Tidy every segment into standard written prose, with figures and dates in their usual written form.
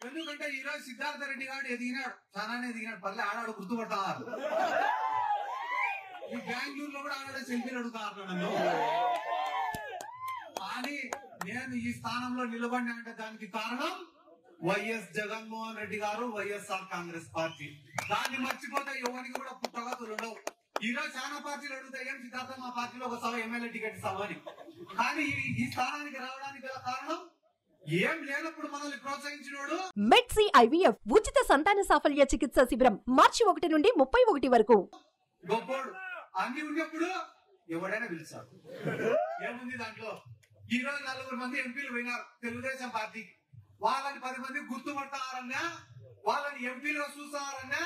ఎందుకంటే ఈ రోజు సిద్ధార్థ రెడ్డి గారు ఎదిగినాడు, చాలానే ఎదిగినాడు, పర్లే ఆడాడు గుర్తుపడతారు. ఈ బెంగళూరులో కూడా ఆడాడే సెల్ఫీలు అడుగుతారు నన్ను. కానీ నేను ఈ స్థానంలో నిలబడినా అంటే దానికి కారణం వైఎస్ జగన్మోహన్ రెడ్డి గారు, వైఎస్ఆర్ కాంగ్రెస్ పార్టీ. దాన్ని మర్చిపోతే ఎవరికి కూడా పుట్టగతులు ఉండవు. ఈ రోజు చాలా పార్టీలు అడుగుతాయి, ఏం సిద్ధార్థ మా పార్టీలో ఒక సభ ఎమ్మెల్యే టికెట్ ఇస్తామని. కానీ ఈ స్థానానికి రావడానికి గల కారణం ఏం లేనప్పుడు మనల్ని ప్రోత్సహించినోడు. మెడ్సీ ఐవీఎఫ్ ఉచిత సంతాన సాఫల్య చికిత్స శిబిరం మార్చి 1 నుండి 31 వరకు. గొప్పోడు అన్ని ఉన్నప్పుడు ఎవడైనా పిలుస్తారు. ఏముంది దాంట్లో? ఈ రోజు 4 మంది ఎంపీలు పోయినారు తెలుగుదేశం పార్టీకి. వాళ్ళని 10 మంది గుర్తుపడతారన్నా, వాళ్ళని ఎంపీలో చూస్తారన్నా,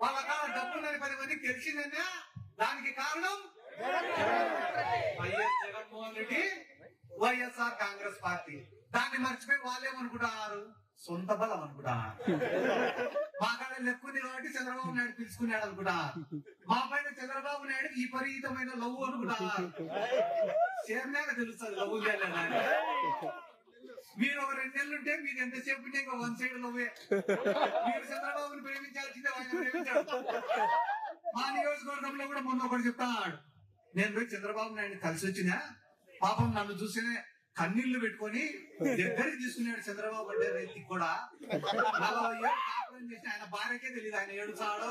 వాళ్ళ కాడ డబ్బులని 10 మందికి తెలిసిందన్నా, దానికి కారణం వైఎస్ జగన్మోహన్ రెడ్డి, వైఎస్ఆర్ కాంగ్రెస్ పార్టీ. దాన్ని మర్చిపోయి వాళ్ళేమనుకుంటున్నారు, సొంత బలం అనుకుంటున్నారు. మా కాడ లెక్కుంది కాబట్టి చంద్రబాబు నాయుడు పిలుచుకున్నాడు అనుకుంటున్నారు. మా పైన చంద్రబాబు నాయుడు ఈ విపరీతమైన లవ్ అనుకుంటున్నారు. చేరినాక తెలుస్తుంది లవ్ చేయాలని. మీరు ఒక 2 నెలలు ఉంటే మీరు ఎంతసేపు ఉంటే ఇంకా 1 సైడ్ లవ్వే. మీరు చంద్రబాబుని ప్రేమించాల్సిందే, ఆయన ప్రేమించాడు. మా నియోజకవర్గంలో కూడా మొన్న ఒకటి చెప్తాడు, నేను పోయి చంద్రబాబు నాయుడు కలిసి వచ్చినా పాపం నన్ను చూస్తేనే కన్నీళ్లు పెట్టుకొని దగ్గరికి తీసుకున్నాడు. చంద్రబాబు అంటే రైతు కూడా 40 ఏళ్ళు కాపురం చేసి ఆయన భార్యకే తెలియదు ఆయన ఏడుచాడో.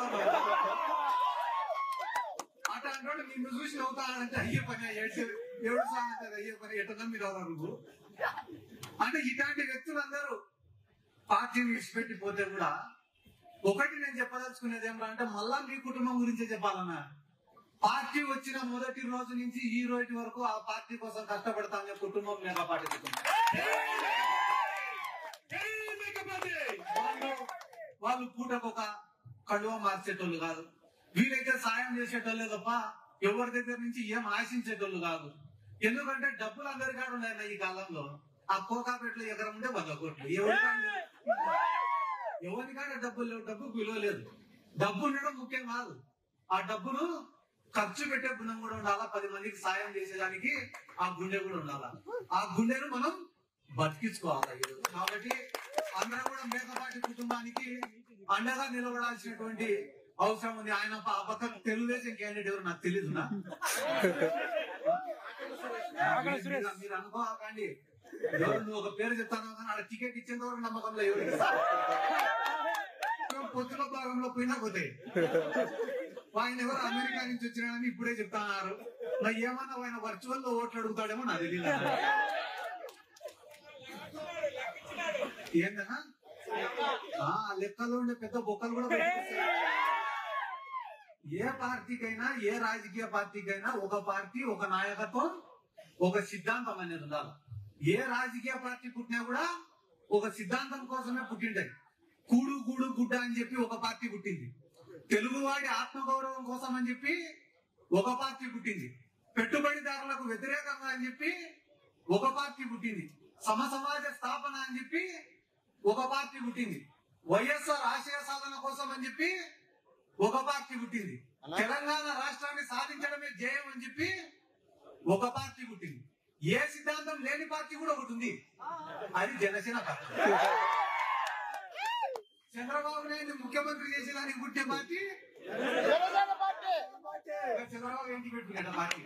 అట్లాంటి నిన్ను చూసి నవ్వుతాడంటే అయ్యే పని, ఏడుసాడంటే అయ్యే పని, ఎట్లా మీరు ఎవరు నువ్వు అంటే. ఇట్లాంటి వ్యక్తులందరూ పార్టీని విడిచిపెట్టి పోతే కూడా ఒకటి నేను చెప్పదలుచుకునేది ఏమంటే, మళ్ళా మీ కుటుంబం గురించే చెప్పాలన్నా. పార్టీ వచ్చిన మొదటి రోజు నుంచి ఈ రోజు వరకు ఆ పార్టీ కోసం కష్టపడతానే కుటుంబం మేఘా పార్టీ కుటుంబం. వాళ్ళు పూటకొక కడువ మార్చేటోళ్ళు కాదు, వీలైతే సాయం చేసేటోళ్ళే తప్ప ఎవరి దగ్గర నుంచి ఏం ఆశించేటోళ్ళు కాదు. ఎందుకంటే డబ్బులు అందరి కాడ ఉన్నాయి ఈ కాలంలో. ఆ కోకాపేటలో ఎకరం ఉంటే 100 కోట్లు. ఎవరి కాడ డబ్బులు లేవు, డబ్బుకు విలువ లేదు. డబ్బు ఉండడం ముఖ్యం కాదు, ఆ డబ్బును ఖర్చు పెట్టే గుణం కూడా ఉండాలా. 10 మందికి సాయం చేసేదానికి ఆ గుండె కూడా ఉండాలా. ఆ గుండెను మనం బతికించుకోవాలి. కాబట్టి అందరం కూడా మేకపాటి కుటుంబానికి అండగా నిలబడాల్సినటువంటి అవసరం ఉంది. ఆయన ఆ పక్క తెలుగుదేశం క్యాండిడేట్ ఎవరు నాకు తెలీదు. మీరు అనుకోకండి, నువ్వు ఒక పేరు చెప్తాను కానీ ఆడ టికెట్ ఇచ్చేంత వరకు నమ్మకంలో ఎవరికి పొత్తుల భాగంలో పోయినా పోతాయి. ఆయన ఎవరు అమెరికా నుంచి వచ్చినాడని ఇప్పుడే చెప్తున్నారు. మరి ఏమన్నా ఆయన వర్చువల్ లో ఓట్లు అడుగుతాడేమో నాకు తెలియదు. ఏందన్నా లెక్కలో ఉండే పెద్ద బొక్కలు కూడా ఏ పార్టీకైనా, ఏ రాజకీయ పార్టీకైనా ఒక పార్టీ, ఒక నాయకత్వం, ఒక సిద్ధాంతం అనేది ఉండాలి. ఏ రాజకీయ పార్టీ పుట్టినా కూడా ఒక సిద్ధాంతం కోసమే పుట్టింటాయి. కూడు గూడు గుడ్డ అని చెప్పి ఒక పార్టీ పుట్టింది. తెలుగువాడి ఆత్మగౌరవం కోసం అని చెప్పి ఒక పార్టీ పుట్టింది. పెట్టుబడిదారులకు వ్యతిరేకంగా అని చెప్పి ఒక పార్టీ పుట్టింది. సమసమాజ స్థాపన అని చెప్పి ఒక పార్టీ పుట్టింది. వైఎస్ఆర్ ఆశయ సాధన కోసం అని చెప్పి ఒక పార్టీ పుట్టింది. తెలంగాణ రాష్ట్రాన్ని సాధించడమే ధ్యేయం అని చెప్పి ఒక పార్టీ పుట్టింది. ఏ సిద్ధాంతం లేని పార్టీ కూడా ఒకటి ఉంది, అది జనసేన పార్టీ. చంద్రబాబు నాయుడు ముఖ్యమంత్రి చేసేదానికి పుట్టిన పార్టీ చంద్రబాబు ఏంటి పెట్టుకున్న పార్టీ.